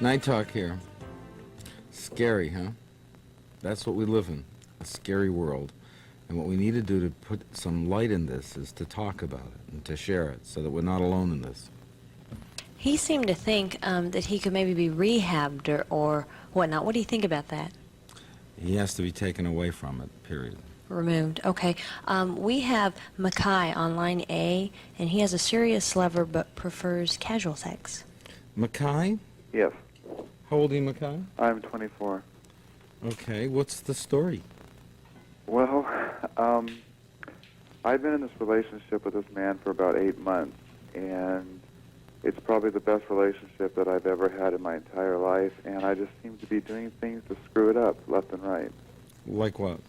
Night Talk here. Scary, huh? That's what we live in, a scary world. And what we need to do to put some light in this is to talk about it and to share it so that we're not alone in this. He seemed to think that he could maybe be rehabbed or whatnot. What do you think about that? He has to be taken away from it, period. Removed. Okay. We have Mackay on line A, and he has a serious lover but prefers casual sex. Mackay? Yes. How old are you, Mackay? I'm 24. Okay, what's the story? Well, I've been in this relationship with this man for about 8 months, and it's probably the best relationship that I've ever had in my entire life, and I just seem to be doing things to screw it up left and right. Like what?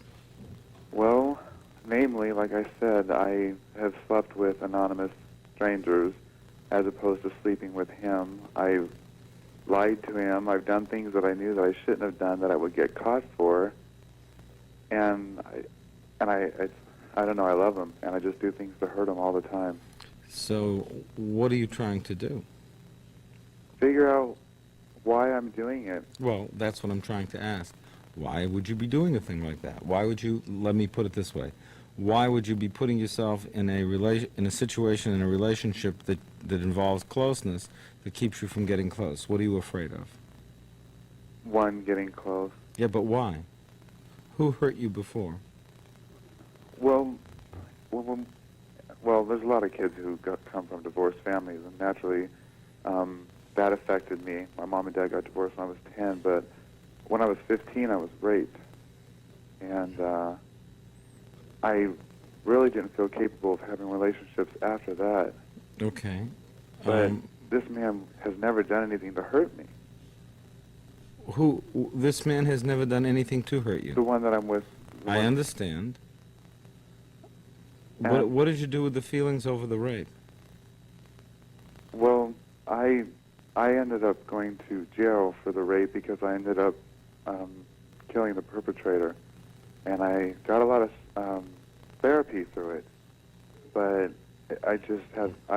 Well, namely, like I said, I have slept with anonymous strangers as opposed to sleeping with him. I've lied to him. I've done things that I knew that I shouldn't have done that I would get caught for. And I don't know, I love him, and I just do things to hurt him all the time. So, what are you trying to do? Figure out why I'm doing it. Well, that's what I'm trying to ask. Why would you be doing a thing like that? Why would you, let me put it this way, why would you be putting yourself in a situation, in a relationship that involves closeness that keeps you from getting close? What are you afraid of? One, getting close. Yeah, but why? Who hurt you before? Well, there's a lot of kids who come from divorced families, and naturally, that affected me. My mom and dad got divorced when I was 10, but when I was 15, I was raped, and I really didn't feel capable of having relationships after that. Okay. But this man has never done anything to hurt me. This man has never done anything to hurt you? The one that I'm with. I understand. What did you do with the feelings over the rape? Well, I ended up going to jail for the rape because I ended up killing the perpetrator, and I got a lot of therapy through it. But I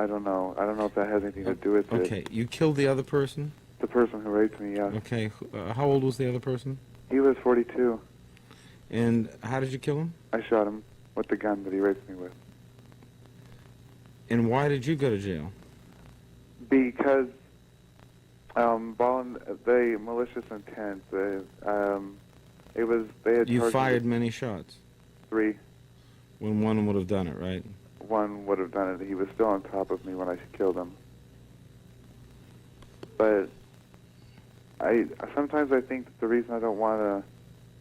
don't know if that has anything to do with it. Okay, you killed the other person? The person who raped me, yes. Okay, how old was the other person? He was 42. And how did you kill him? I shot him with the gun that he raped me with. And why did you go to jail? Because they malicious intent. It was they had. You fired many shots. 3. When one would have done it, right? One would have done it. He was still on top of me when I killed him. But sometimes I think that the reason I don't want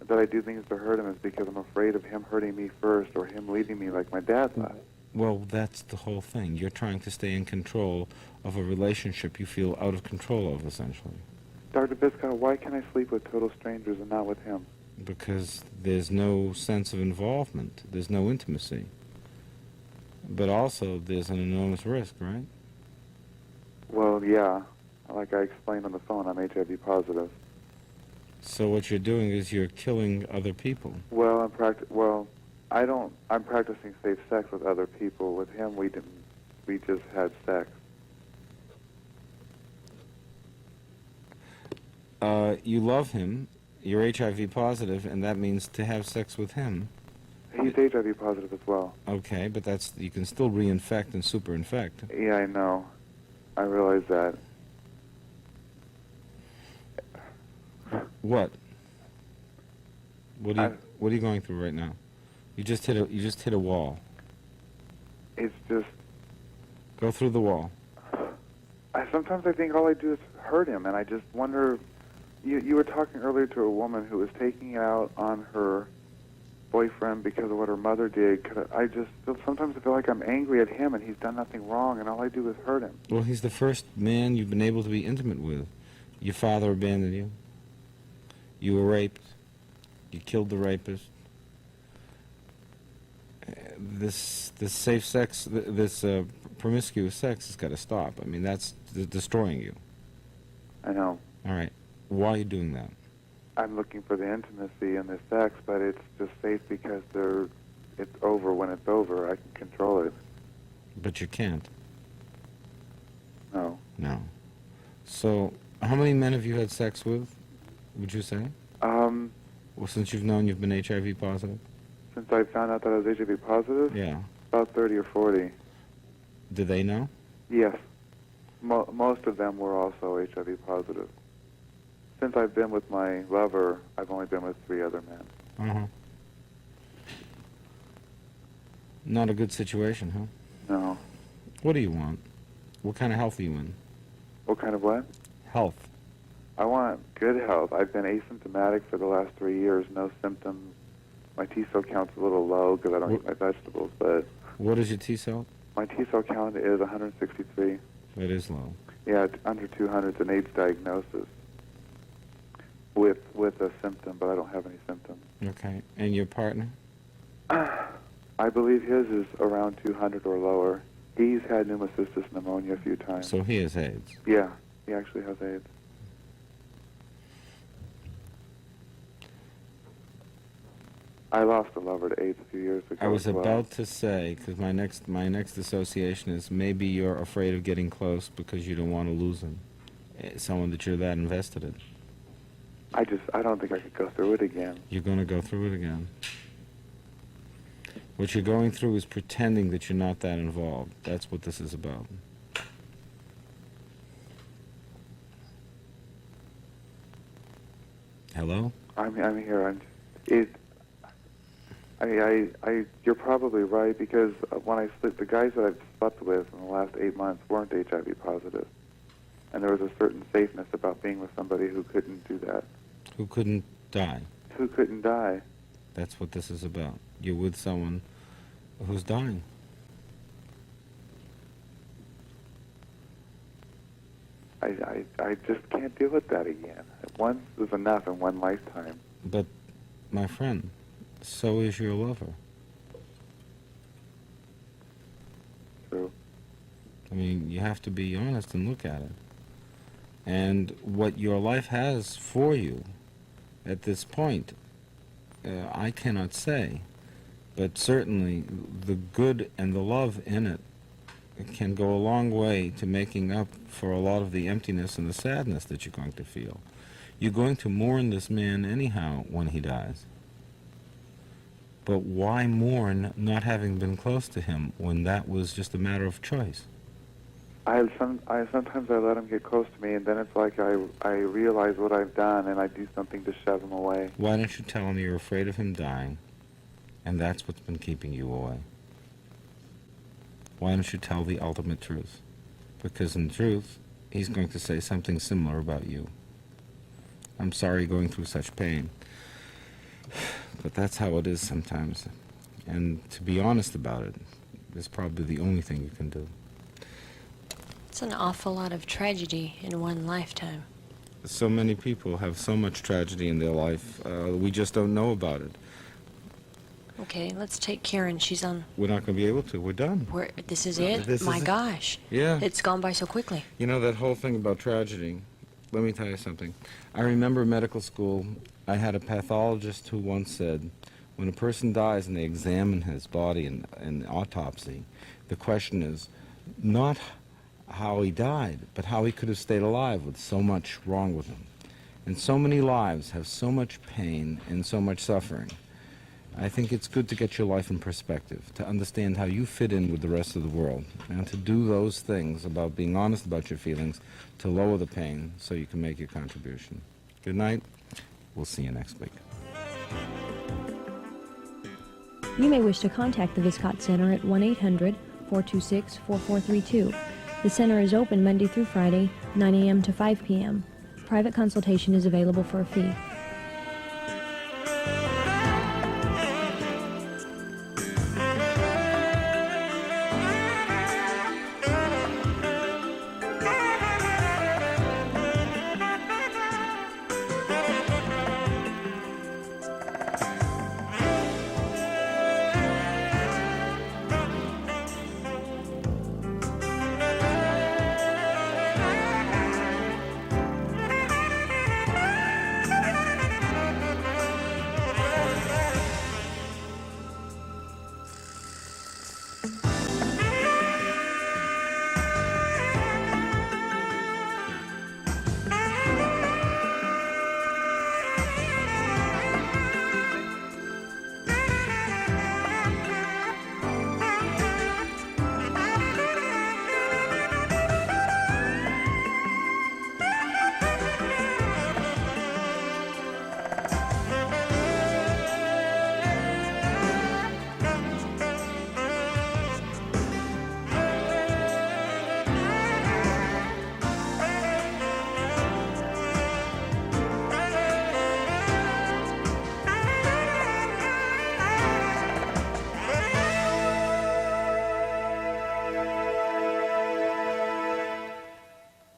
that I do things to hurt him is because I'm afraid of him hurting me first or him leaving me like my dad left. Well, that's the whole thing. You're trying to stay in control of a relationship you feel out of control of, essentially. Dr. Viscott, why can't I sleep with total strangers and not with him? Because there's no sense of involvement. There's no intimacy. But also, there's an enormous risk, right? Well, yeah. Like I explained on the phone, I'm HIV positive. So what you're doing is you're killing other people. Well, I'm practicing safe sex with other people. With him, we didn't. We just had sex. You love him. You're HIV positive, and that means to have sex with him. He's HIV positive as well. Okay, but you can still reinfect and superinfect. Yeah, I know. I realize that. What? What are you going through right now? You just hit a wall. It's just. Go through the wall. Sometimes I think all I do is hurt him, and I just wonder. You were talking earlier to a woman who was taking it out on her boyfriend because of what her mother did. Sometimes I feel like I'm angry at him, and he's done nothing wrong, and all I do is hurt him. Well, he's the first man you've been able to be intimate with. Your father abandoned you. You were raped. You killed the rapist. This safe sex, this promiscuous sex has got to stop. I mean, that's destroying you. I know. All right. Why are you doing that? I'm looking for the intimacy in the sex, but it's just safe because it's over when it's over. I can control it. But you can't. No. No. So How many men have you had sex with, would you say? Well, since you've known you've been HIV positive? Since I found out that I was HIV positive, Yeah. about 30 or 40. Do they know? Yes. Most of them were also HIV positive. Since I've been with my lover, I've only been with 3 other men. Uh-huh. Not a good situation, huh? No. What do you want? What kind of health are you in? What kind of what? Health. I want good health. I've been asymptomatic for the last 3 years, no symptoms. My T-cell count's a little low because I don't eat my vegetables, but What is your T-cell? my T-cell count is 163. That is low. Yeah, it's under 200. It's an AIDS diagnosis with a symptom, but I don't have any symptoms. Okay. And your partner? I believe his is around 200 or lower. He's had pneumocystis pneumonia a few times. So he has AIDS. Yeah, he actually has AIDS. I lost a lover to AIDS a few years ago. I was as well. about to say, because my next association is maybe you're afraid of getting close because you don't want to lose him. Someone that you're that invested in. I don't think I could go through it again. You're going to go through it again. What you're going through is pretending that you're not that involved. That's what this is about. Hello? I'm here. You're probably right because when I sleep, the guys that I've slept with in the last 8 months weren't HIV positive, and there was a certain safeness about being with somebody who couldn't do that. Who couldn't die. Who couldn't die? That's what this is about. You're with someone who's dying. I just can't deal with that again. Once was enough in one lifetime. But, my friend, so is your lover. True. I mean, you have to be honest and look at it. And what your life has for you at this point, I cannot say. But certainly, the good and the love in it can go a long way to making up for a lot of the emptiness and the sadness that you're going to feel. You're going to mourn this man anyhow when he dies. But why mourn not having been close to him when that was just a matter of choice? Sometimes I let him get close to me, and then it's like I realize what I've done, and I do something to shove him away. Why don't you tell him you're afraid of him dying, and that's what's been keeping you away? Why don't you tell the ultimate truth? Because in truth, he's going to say something similar about you. I'm sorry you're going through such pain, but that's how it is sometimes. And to be honest about it is probably the only thing you can do. It's an awful lot of tragedy in one lifetime. So many people have so much tragedy in their life, we just don't know about it. Okay, let's take Karen. She's on. We're not going to be able to. We're done. This is it? This My is it. gosh. Yeah. It's gone by so quickly. You know, that whole thing about tragedy, let me tell you something. I remember medical school, I had a pathologist who once said, when a person dies and they examine his body in autopsy, the question is not how he died, but how he could have stayed alive with so much wrong with him. And so many lives have so much pain and so much suffering. I think it's good to get your life in perspective, to understand how you fit in with the rest of the world, and to do those things about being honest about your feelings, to lower the pain so you can make your contribution. Good night. We'll see you next week. You may wish to contact the Viscott Center at 1-800-426-4432. The center is open Monday through Friday, 9 a.m. to 5 p.m. Private consultation is available for a fee.